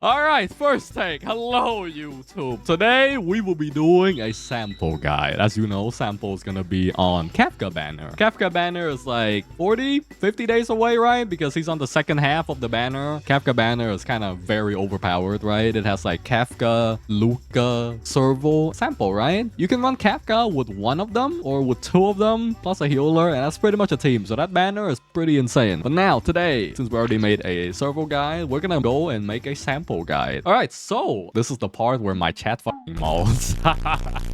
Alright, first take. Hello, YouTube. Today, we will be doing a sample guide. As you know, sample is gonna be on Kafka banner. Kafka banner is like 40, 50 days away, right? Because he's on the second half of the banner. Kafka banner is kind of very overpowered, right? It has like Kafka, Luca, Servo, sample, right? You can run Kafka with one of them or with two of them, plus a healer, and that's pretty much a team. So that banner is pretty insane. But now, today, since we already made a Servo guide, we're gonna go and make a sample guide. All right, so this is the part where my chat fucking mauls.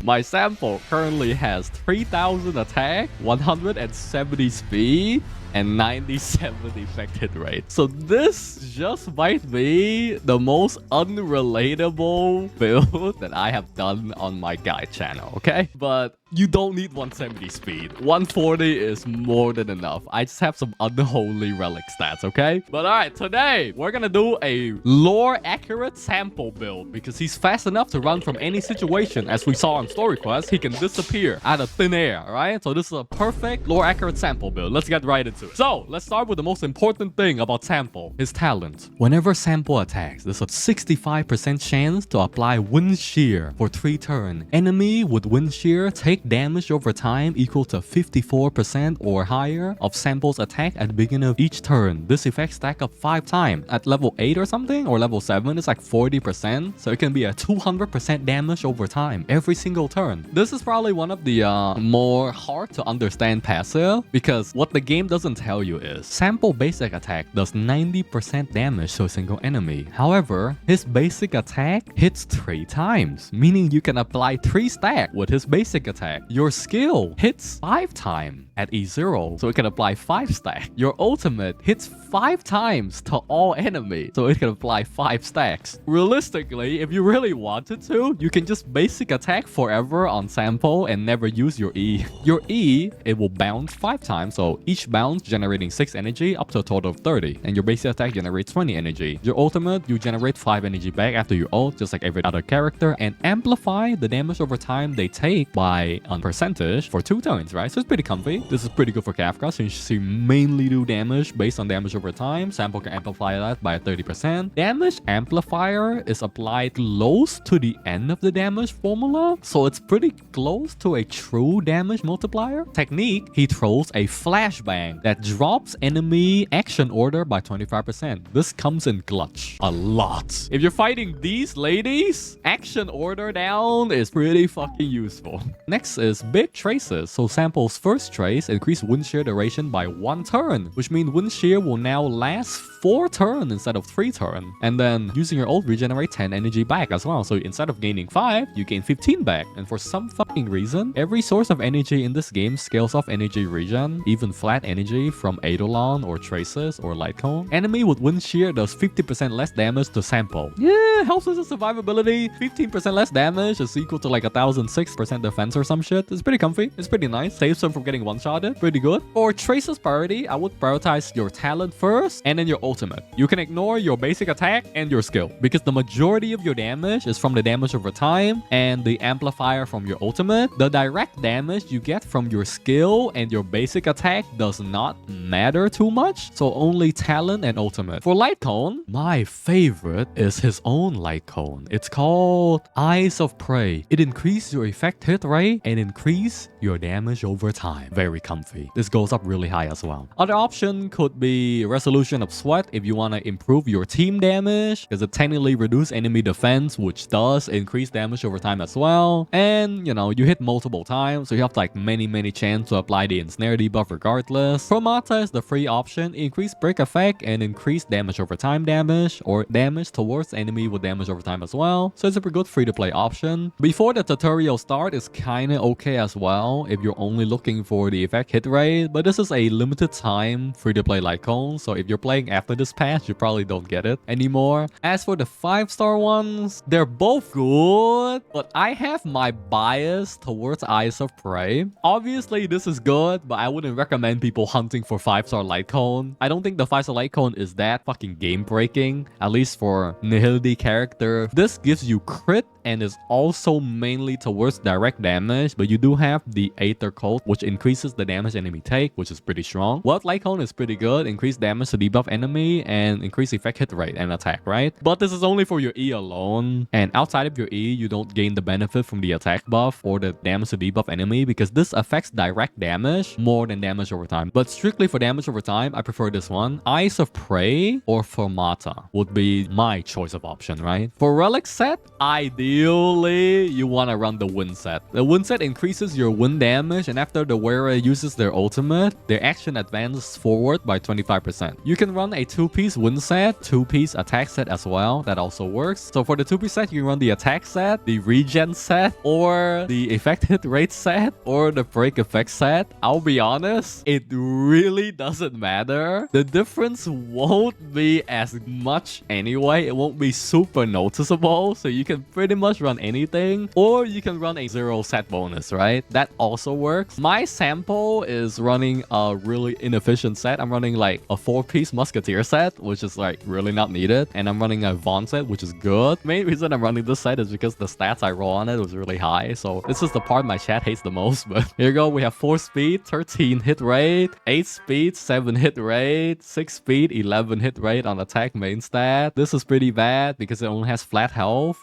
My sample currently has 3000 attack, 170 speed, and 97 effective rate. So this just might be the most unrelatable build that I have done on my guide channel, okay? But you don't need 170 speed. 140 is more than enough. I just have some unholy relic stats, okay? But alright, today we're gonna do a lore accurate sample build because he's fast enough to run from any situation. As we saw on story quest, he can disappear out of thin air, alright? So this is a perfect lore accurate sample build. Let's get right into it. So let's start with the most important thing about Sampo, his talent. Whenever Sampo attacks, there's a 65% chance to apply wind shear for 3 turns. Enemy with wind shear take damage over time equal to 54% or higher of Sampo's attack at the beginning of each turn. This effect stack up 5 times. At level 8 or something, or level 7, it's like 40%. So it can be a 200% damage over time every single turn. This is probably one of the more hard to understand passive because what the game doesn't tell you is Sampo basic attack does 90% damage to a single enemy. However, his basic attack hits 3 times, meaning you can apply 3 stack with his basic attack. Your skill hits 5 times at E0, so it can apply 5 stack. Your ultimate hits 5 times to all enemies, so it can apply 5 stacks. Realistically, if you really wanted to, you can just basic attack forever on Sampo and never use your E. Your E, it will bounce 5 times, so each bounce generating 6 energy up to a total of 30, and your basic attack generates 20 energy. Your ultimate, you generate 5 energy back after you ult, just like every other character, and amplify the damage over time they take by a percentage for 2 turns, right? So it's pretty comfy. This is pretty good for Kafka since you mainly do damage based on damage over time. Sample can amplify that by 30%. Damage amplifier is applied close to the end of the damage formula, so it's pretty close to a true damage multiplier. Technique, he throws a flashbang that drops enemy action order by 25%. This comes in clutch a lot. If you're fighting these ladies, action order down is pretty fucking useful. Next is big traces. So Sample's first trace increase wind shear duration by 1 turn, which means wind shear will now last 4 turns instead of 3 turns. And then using your ult regenerate 10 energy back as well. So instead of gaining 5, you gain 15 back. And for some fucking reason, every source of energy in this game scales off energy regen, even flat energy from Eidolons or traces or Lightcones. Enemy with wind shear does 50% less damage to Sample. Yeah, helps with the survivability. 15% less damage is equal to like 1006% defense or some shit. It's pretty comfy. It's pretty nice. Saves them from getting one-shotted. Pretty good. For traces priority, I would prioritize your talent first and then your ultimate. You can ignore your basic attack and your skill because the majority of your damage is from the damage over time and the amplifier from your ultimate. The direct damage you get from your skill and your basic attack does not matter too much, so only talent and ultimate. For Lightcone, my favorite is his own Lightcone. It's called Eyes of Prey. It increases your effect hit rate and increase your damage over time. Very comfy. This goes up really high as well. Other option could be Resolution of Sweat if you want to improve your team damage, because it technically reduces enemy defense, which does increase damage over time as well. And you know, you hit multiple times, so you have like many chance to apply the ensnare debuff regardless. Promata is the free option. Increase break effect and increase damage over time damage, or damage towards enemy with damage over time as well. So it's a pretty good free to play option. Before the tutorial start, it's kinda okay as well if you're only looking for the effect hit rate, but this is a limited time free to play Lightcones, so if you're playing after this patch, you probably don't get it anymore. As for the 5-star ones, they're both good, but I have my bias towards Eyes of Prey. Obviously, this is good, but I wouldn't recommend people hunting for 5-star Lightcone. I don't think the 5-star Lightcone is that fucking game breaking, at least for Nihilde character. This gives you crit and is also mainly towards direct damage, but you do have the Aether Cult, which increases the damage enemy take, which is pretty strong. Wealth Lightcone is pretty good, increase damage to debuff enemy and increase effect hit rate and attack, right? But this is only for your E alone, and outside of your E, you don't gain the benefit from the attack buff or the damage to debuff enemy because this affects direct damage more than damage over time. But strictly for damage over time, I prefer this one. Eyes of Prey or Formata would be my choice of option, right? For Relic set, ideally, you want to run the Wind set. The Wind set increases your wind damage, and after the wearer uses their ultimate, their action advances forward by 25%. You can run a 2-piece Wind set, 2-piece attack set as well. That also works. So for the 2-piece set, you can run the attack set, the regen set, or the effect hit rate set, or the break effect set. I'll be honest, it really doesn't matter. The difference won't be as much anyway. It won't be super noticeable. So you can pretty much run anything, or you can run a 0 set bonus, right? That also works. My Sampo is running a really inefficient set. I'm running like a 4-piece musketeer set, which is like really not needed. And I'm running a Vaughn set, which is good. Main reason I'm running this set is because the stats I roll on it was really high. So this is the part my chat hates the most. But here you go. We have 4 speed, 13 hit rate, 8 speed, 7 hit rate, 6 speed, 11 hit rate on attack main stat. This is pretty bad because it only has flat health.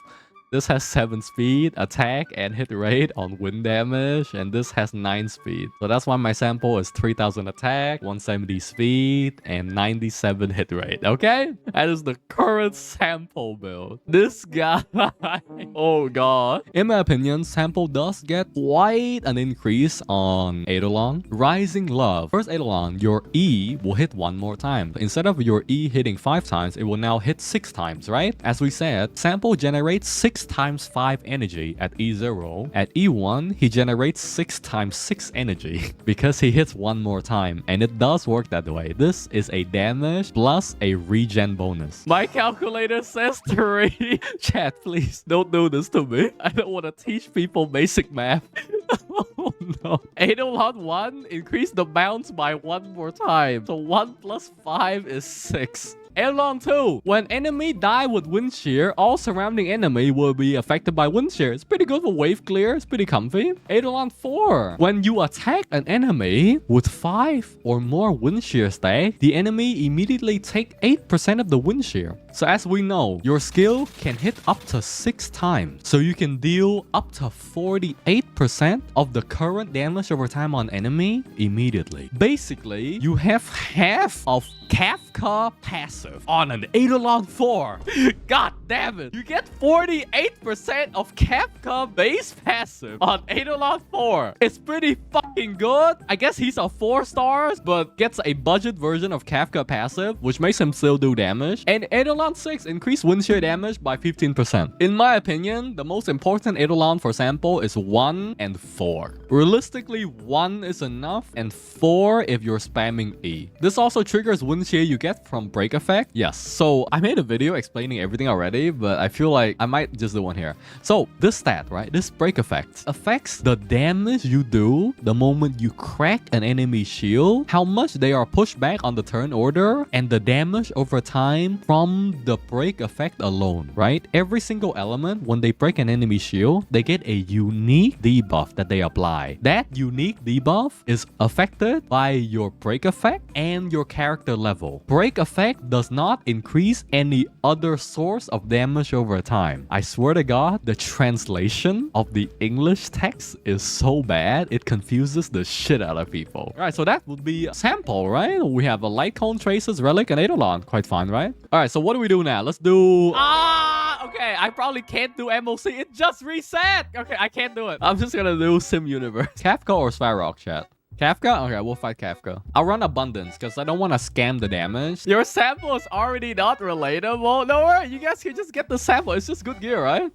This has 7 speed, attack, and hit rate on wind damage, and this has 9 speed. So that's why my sample is 3000 attack, 170 speed, and 97 hit rate, okay? That is the current sample build. This guy, oh god. In my opinion, sample does get quite an increase on Eidolon. Rising Love. First Eidolon, your E will hit 1 more time. Instead of your E hitting 5 times, it will now hit 6 times, right? As we said, sample generates 6 times 5 energy at E0. At E1, he generates 6 times 6 energy because he hits 1 more time, and it does work that way. This is a damage plus a regen bonus. My calculator says 3. Chat, please don't do this to me. I don't want to teach people basic math. Oh no. Eidolon 1 increase the bounce by 1 more time. So 1 plus 5 is 6. Eidolon 2. When enemy die with wind shear, all surrounding enemy will be affected by wind shear. It's pretty good for wave clear. It's pretty comfy. Eidolon 4. When you attack an enemy with 5 or more wind shear stack, the enemy immediately take 8% of the wind shear. So as we know, your skill can hit up to 6 times. So you can deal up to 48% of the current damage over time on enemy immediately. Basically, you have half of Kafka passive on an Eidolon 4. God damn it. You get 48% of Kafka base passive on Eidolon 4. It's pretty fucking good. I guess he's a 4 stars, but gets a budget version of Kafka passive, which makes him still do damage. And Eidolon 6 increased wind shear damage by 15%. In my opinion, the most important Eidolon for sample is 1 and 4. Realistically, 1 is enough, and 4 if you're spamming E. This also triggers wind shear you get from break effect. Yes, so I made a video explaining everything already, but I feel like I might just do one here. So this stat, right, this break effect affects the damage you do the moment you crack an enemy shield, how much they are pushed back on the turn order, and the damage over time from the break effect alone, right? Every single element, when they break an enemy shield, they get a unique debuff that they apply. That unique debuff is affected by your break effect and your character level. Break effect does not increase any other source of damage over time. I swear to God, the translation of the English text is so bad, it confuses the shit out of people. Alright, so that would be a sample, right? We have a Lightcone, Traces, Relic, and Eidolon. Quite fine, right? Alright, so what do we do now? Let's do... okay, I probably can't do MOC. It just reset! Okay, I can't do it. I'm just gonna do Sim Universe. Kafka or SKYROCKET, chat? Kafka? Okay, we'll fight Kafka. I'll run Abundance because I don't want to scam the damage. Your sample is already not relatable. No worry, you guys can just get the sample. It's just good gear, right?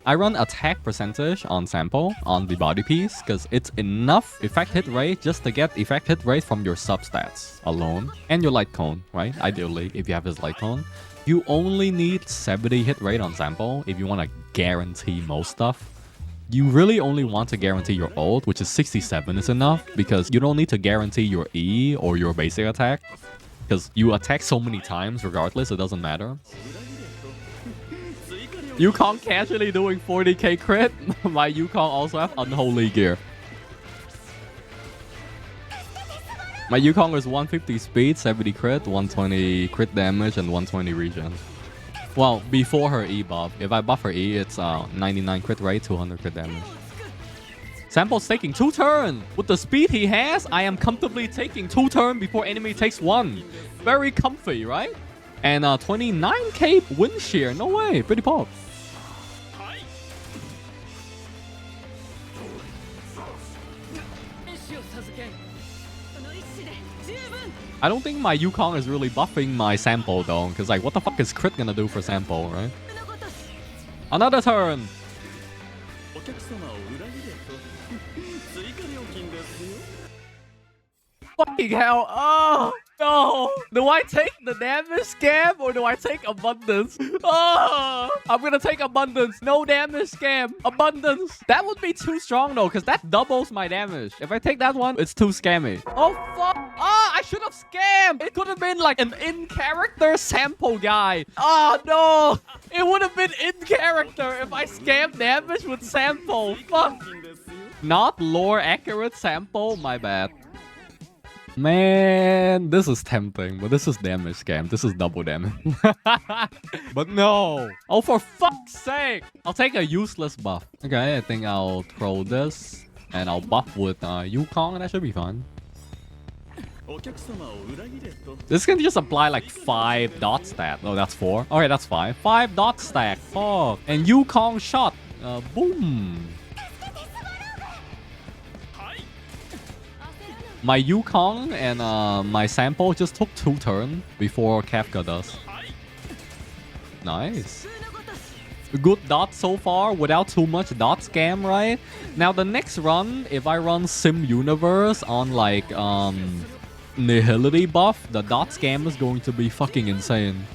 I run attack percentage on sample on the body piece because it's enough effect hit rate just to get effect hit rate from your substats alone. And your light cone, right? Ideally, if you have his light cone. You only need 70 hit rate on sample if you want to guarantee most stuff. You really only want to guarantee your ult, which is 67 is enough because you don't need to guarantee your E or your basic attack because you attack so many times regardless, it doesn't matter. Yukong casually doing 40k crit. My Yukong also have unholy gear. My Yukong is 150 speed, 70 crit, 120 crit damage, and 120 regen. Well, before her E buff. If I buff her E, it's 99 crit rate, 200 crit damage. Sampo's taking 2 turns. With the speed he has, I am comfortably taking 2 turns before enemy takes 1. Very comfy, right? And 29k wind shear. No way. Pretty pop. I don't think my Yukong is really buffing my Sampo though. Because like, what the fuck is crit gonna do for Sampo, right? Another turn. Fucking hell. Oh, no. Do I take the damage scam or do I take abundance? Oh, I'm gonna take abundance. No damage scam. Abundance. That would be too strong though, because that doubles my damage. If I take that one, it's too scammy. Oh, fuck. Oh, I should have scammed. It could have been like an in-character Sampo guy. Oh, no. It would have been in-character if I scammed damage with Sampo. Fuck. Not lore accurate Sampo. My bad. Man, this is tempting, but this is damage scam. This is double damage. But no. Oh, for fuck's sake. I'll take a useless buff. Okay, I think I'll throw this and I'll buff with Yukong and that should be fun. This can just apply like 5 dot stat. Oh, that's 4. Okay, that's 5. 5 dot stack. Fuck. And Yukong shot. Boom. My Yukong and my Sampo just took 2 turns before Kafka does. Nice. Good dot so far without too much dot scam, right? Now the next run, if I run Sim Universe on like Nihility buff, the dot scam is going to be fucking insane.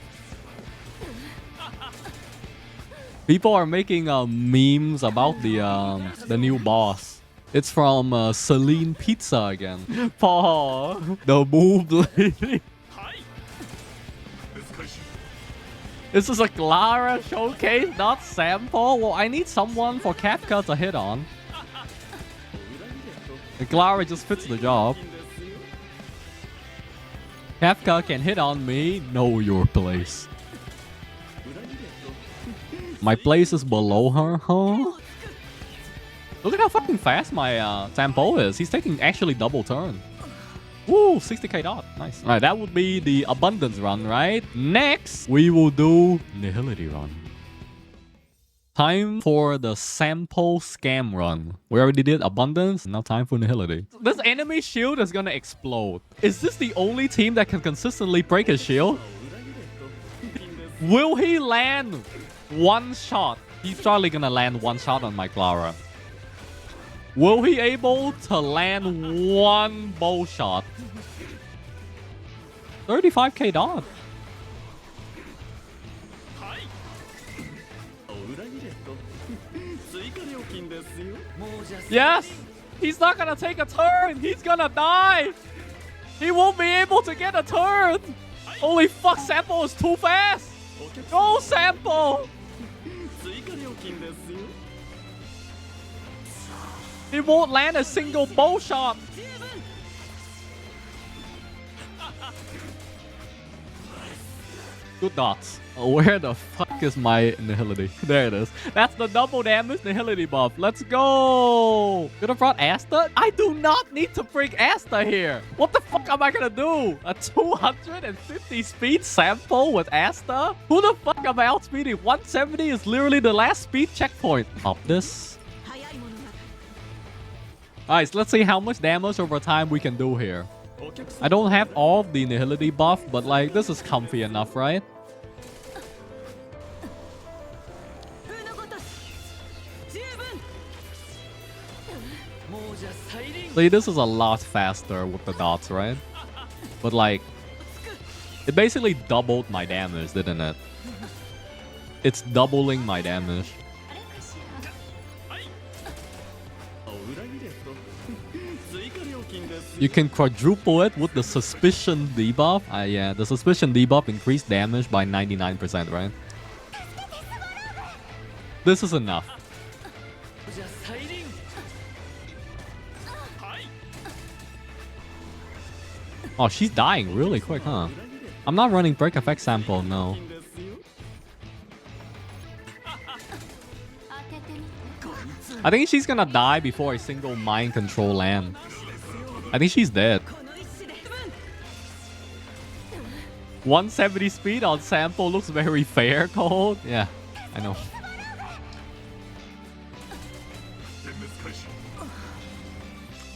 People are making memes about the new boss. It's from Celine Pizza again. Paul, the move lady. This is a Clara showcase, not Sampo. Well, I need someone for Kafka to hit on. And Clara just fits the job. Kafka can hit on me. Know your place. My place is below her, huh? Look at how fucking fast my Sampo is. He's taking actually double turn. Woo, 60k dot. Nice. Alright, that would be the abundance run, right? Next, we will do Nihility run. Time for the Sampo scam run. We already did abundance. Now time for Nihility. This enemy shield is gonna explode. Is this the only team that can consistently break his shield? Will he land 1 shot? He's probably gonna land 1 shot on my Clara. Will he able to land 1 bow shot? 35k dot. Yes! He's not gonna take a turn! He's gonna die! He won't be able to get a turn! Holy fuck, Sampo is too fast! Go, Sampo! He won't land a single bow shot. Good dots. Where the fuck is my Nihility? There it is. That's the double damage Nihility buff. Let's go. Could have brought Asta? I do not need to bring Asta here. What the fuck am I gonna do? A 250 speed Sampo with Asta? Who the fuck am I outspeeding? 170 is literally the last speed checkpoint. Pop this. Alright, so let's see how much damage over time we can do here. I don't have all of the Nihility buff, but like, this is comfy enough, right? See, this is a lot faster with the dots, right? But like, it basically doubled my damage, didn't it? It's doubling my damage. You can quadruple it with the Suspicion debuff. Yeah, the Suspicion debuff increased damage by 99%, right? This is enough. Oh, she's dying really quick, huh? I'm not running break effect sample, no. I think she's gonna die before a single mind control land. I think she's dead. 170 speed on Sampo looks very fair, Cold. Yeah, I know.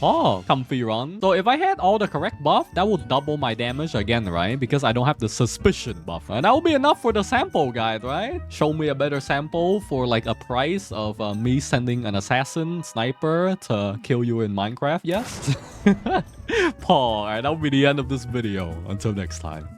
Oh, comfy run. So if I had all the correct buff, that would double my damage again, right? Because I don't have the suspicion buff. And that will be enough for the sample guide, right? Show me a better sample for like a price of me sending an assassin sniper to kill you in Minecraft, yes? Paul, alright, that will be the end of this video. Until next time.